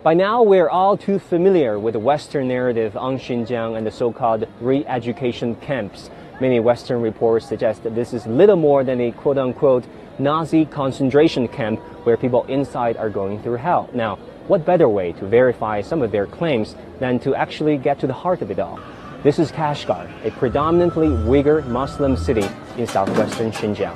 By now, we're all too familiar with the Western narrative on Xinjiang and the so-called re-education camps. Many Western reports suggest that this is little more than a quote-unquote Nazi concentration camp where people inside are going through hell. Now, what better way to verify some of their claims than to actually get to the heart of it all? This is Kashgar, a predominantly Uyghur Muslim city in southwestern Xinjiang.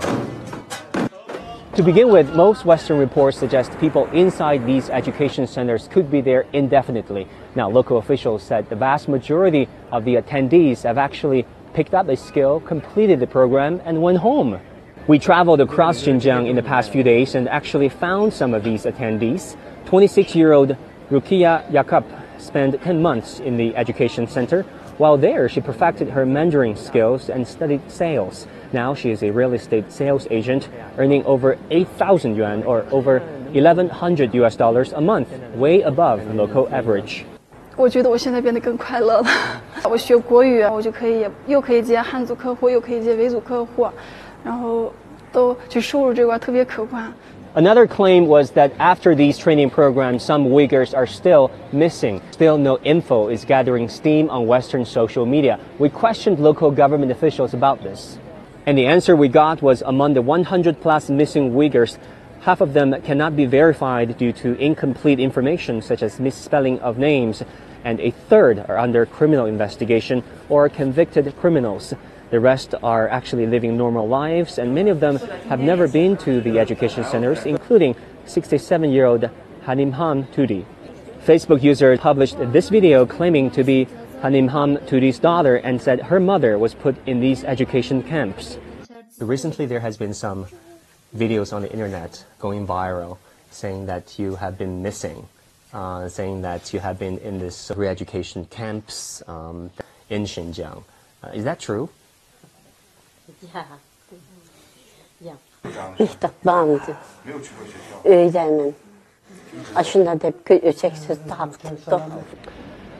To begin with, most Western reports suggest people inside these education centers could be there indefinitely. Now, local officials said the vast majority of the attendees have actually picked up a skill, completed the program, and went home. We traveled across Xinjiang in the past few days and actually found some of these attendees. 26-year-old Rukia Yakub spent 10 months in the education center. While there, she perfected her Mandarin skills and studied sales. Now she is a real estate sales agent, earning over 8,000 yuan or over $1,100 a month, way above local average. 我觉得我现在变得更快乐了。我学国语，我就可以又可以接汉族客户，又可以接维族客户，然后就收入这块特别可观。Another claim was that after these training programs, some Uyghurs are still missing. Still no info is gathering steam on Western social media. We questioned local government officials about this. And the answer we got was among the 100+ missing Uyghurs, half of them cannot be verified due to incomplete information such as misspelling of names, and a third are under criminal investigation or convicted criminals. The rest are actually living normal lives, and many of them have never been to the education centers, including 67-year-old Hanimham Tudi. Facebook user published this video claiming to be Hanimham Tudi's daughter and said her mother was put in these education camps. Recently, there has been some videos on the internet going viral saying that you have been missing, saying that you have been in this re-education camps in Xinjiang. Is that true? İlk tatbağımdı. Öğrenim. Aşında da öceksiz taktı.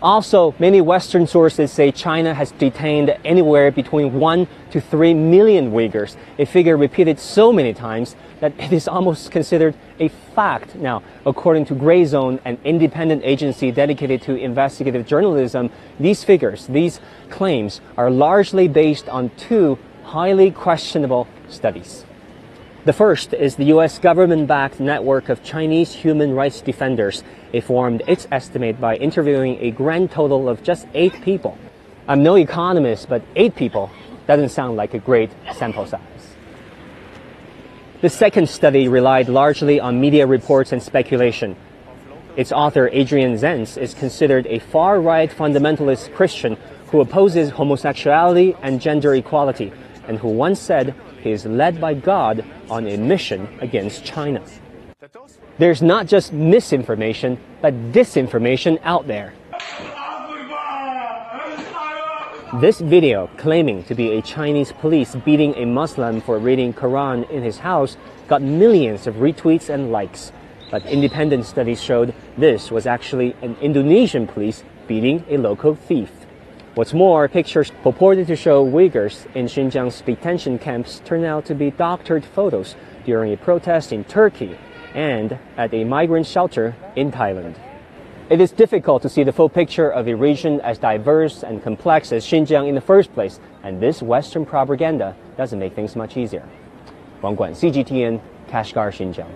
Also, many Western sources say China has detained anywhere between 1 to 3 million Uyghurs, a figure repeated so many times that it is almost considered a fact. Now, according to Gray Zone, an independent agency dedicated to investigative journalism, these figures, these claims, are largely based on two highly questionable studies. The first is the U.S. government-backed network of Chinese human rights defenders. It formed its estimate by interviewing a grand total of just 8 people. I'm no economist, but 8 people doesn't sound like a great sample size. The second study relied largely on media reports and speculation. Its author, Adrian Zenz, is considered a far-right fundamentalist Christian who opposes homosexuality and gender equality, and who once said he is led by God on a mission against China. There's not just misinformation, but disinformation out there. This video, claiming to be a Chinese police beating a Muslim for reading Quran in his house, got millions of retweets and likes. But independent studies showed this was actually an Indonesian police beating a local thief. What's more, pictures purported to show Uyghurs in Xinjiang's detention camps turned out to be doctored photos during a protest in Turkey and at a migrant shelter in Thailand. It is difficult to see the full picture of a region as diverse and complex as Xinjiang in the first place, and this Western propaganda doesn't make things much easier. Wang Guan, CGTN, Kashgar, Xinjiang.